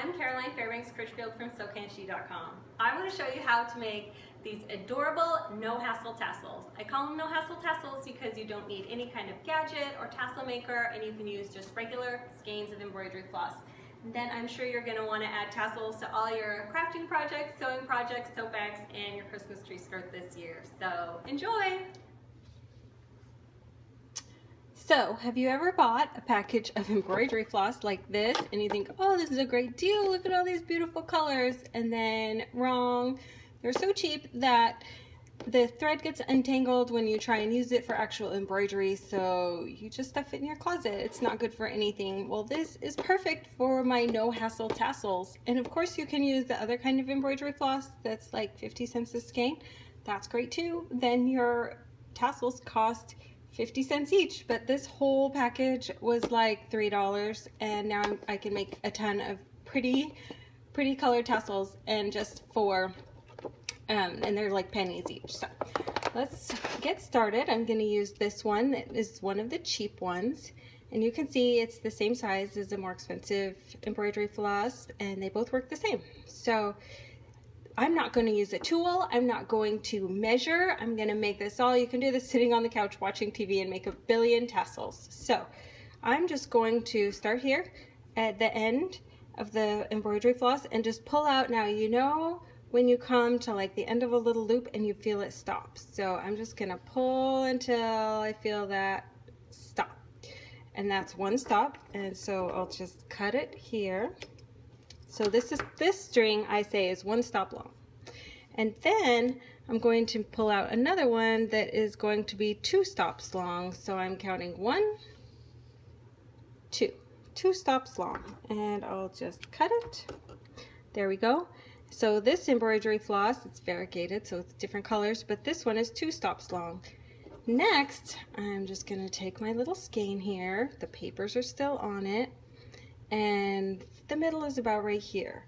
I'm Caroline Fairbanks Critchfield from SewCanShe.com. I want to show you how to make these adorable no-hassle tassels. I call them no-hassle tassels because you don't need any kind of gadget or tassel maker, and you can use just regular skeins of embroidery floss. And then I'm sure you're going to want to add tassels to all your crafting projects, sewing projects, tote bags, and your Christmas tree skirt this year. So enjoy! So, have you ever bought a package of embroidery floss like this and you think, oh, this is a great deal, look at all these beautiful colors, and then wrong, they're so cheap that the thread gets untangled when you try and use it for actual embroidery, so you just stuff it in your closet. It's not good for anything. Well, this is perfect for my no hassle tassels, and of course you can use the other kind of embroidery floss that's like 50 cents a skein. That's great too. Then your tassels cost 50 cents each, but this whole package was like $3, and now I can make a ton of pretty colored tassels and just for and they're like pennies each. So let's get started. I'm going to use this one that is one of the cheap ones, and you can see it's the same size as a more expensive embroidery floss, and they both work the same. So I'm not going to use a tool. I'm not going to measure. I'm going to make this all. You can do this sitting on the couch watching TV and make a billion tassels. So I'm just going to start here at the end of the embroidery floss and just pull out. Now, you know when you come to like the end of a little loop and you feel it stop. So I'm just going to pull until I feel that stop. And that's one stop. And so I'll just cut it here. So this string, I say, is one stop long. And then I'm going to pull out another one that is going to be 2 stops long. So I'm counting 1, 2 stops long. And I'll just cut it. There we go. So this embroidery floss, it's variegated, so it's different colors, but this one is 2 stops long. Next, I'm just going to take my little skein here. The papers are still on it. And the middle is about right here.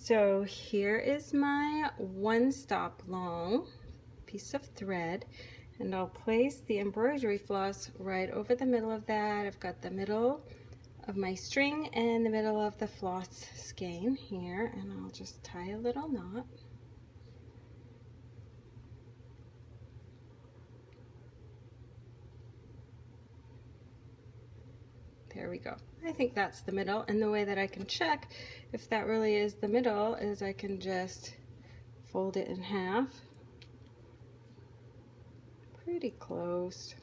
So here is my 1 stop long piece of thread, and I'll place the embroidery floss right over the middle of that. I've got the middle of my string and the middle of the floss skein here, and I'll just tie a little knot. There we go. I think that's the middle, and the way that I can check if that really is the middle is I can just fold it in half. Pretty close.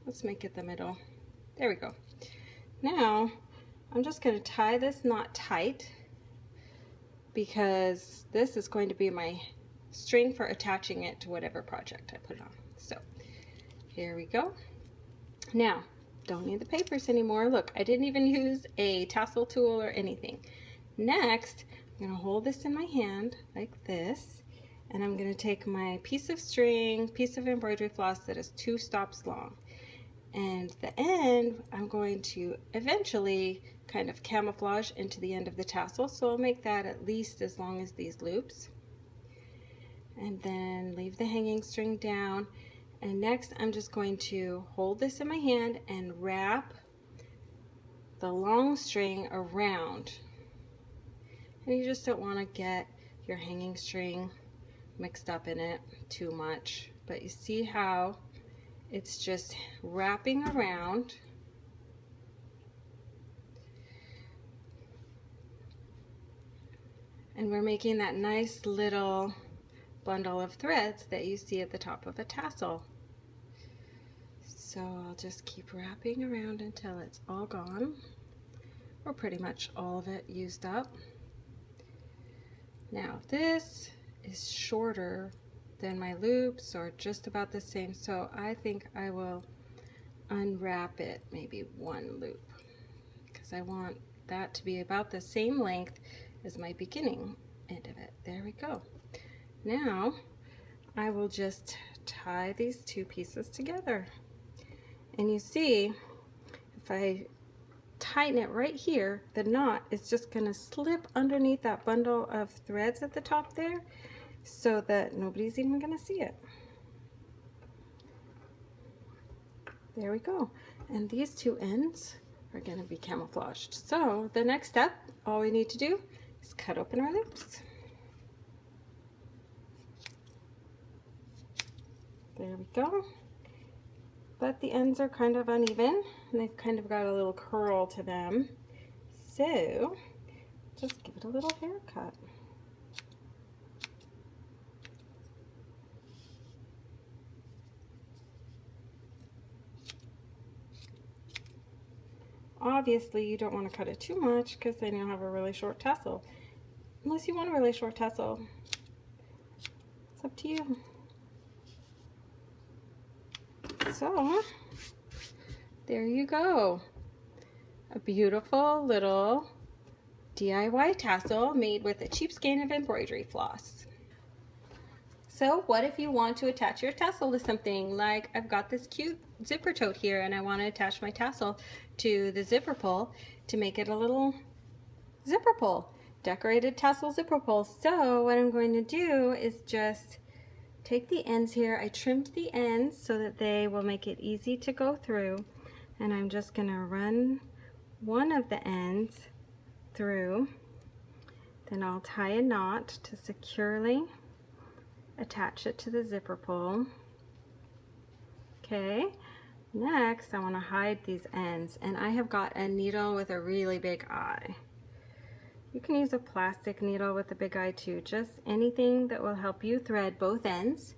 Let's make it the middle. There we go. Now I'm just going to tie this knot tight because this is going to be my string for attaching it to whatever project I put it on. So here we go. Now, don't need the papers anymore. Look, I didn't even use a tassel tool or anything. Next, I'm going to hold this in my hand like this, and I'm going to take my piece of string, piece of embroidery floss that is 2 stops long, and the end I'm going to eventually kind of camouflage into the end of the tassel, so I'll make that at least as long as these loops, and then leave the hanging string down. And next I'm just going to hold this in my hand and wrap the long string around. And you just don't want to get your hanging string mixed up in it too much. But you see how it's just wrapping around. And we're making that nice little bundle of threads that you see at the top of a tassel. So I'll just keep wrapping around until it's all gone, or pretty much all of it used up. Now this is shorter than my loops, or just about the same, so I think I will unwrap it maybe 1 loop because I want that to be about the same length as my beginning end of it. There we go. Now I will just tie these 2 pieces together, and you see if I tighten it right here, the knot is just going to slip underneath that bundle of threads at the top there so that nobody's even going to see it. There we go. And these 2 ends are going to be camouflaged. So the next step, all we need to do is cut open our loops. There we go. But the ends are kind of uneven and they've kind of got a little curl to them. So just give it a little haircut. Obviously you don't want to cut it too much because then you'll have a really short tassel. Unless you want a really short tassel. It's up to you. So there you go. A beautiful little DIY tassel made with a cheap skein of embroidery floss. So what if you want to attach your tassel to something? Like I've got this cute zipper tote here and I want to attach my tassel to the zipper pull to make it a little zipper pull, decorated tassel zipper pull. So what I'm going to do is just take the ends here. I trimmed the ends so that they will make it easy to go through, and I'm just going to run one of the ends through. Then I'll tie a knot to securely attach it to the zipper pull. Okay, next I want to hide these ends, and I have got a needle with a really big eye. You can use a plastic needle with a big eye too, just anything that will help you thread both ends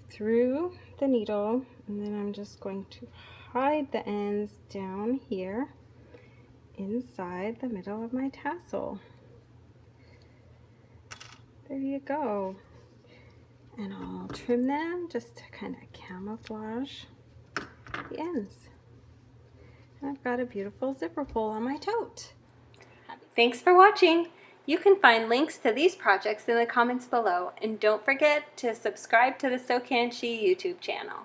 through the needle. And then I'm just going to hide the ends down here inside the middle of my tassel. There you go. And I'll trim them just to kind of camouflage the ends. And I've got a beautiful zipper pull on my tote. Thanks for watching. You can find links to these projects in the comments below, and don't forget to subscribe to the So Can She YouTube channel.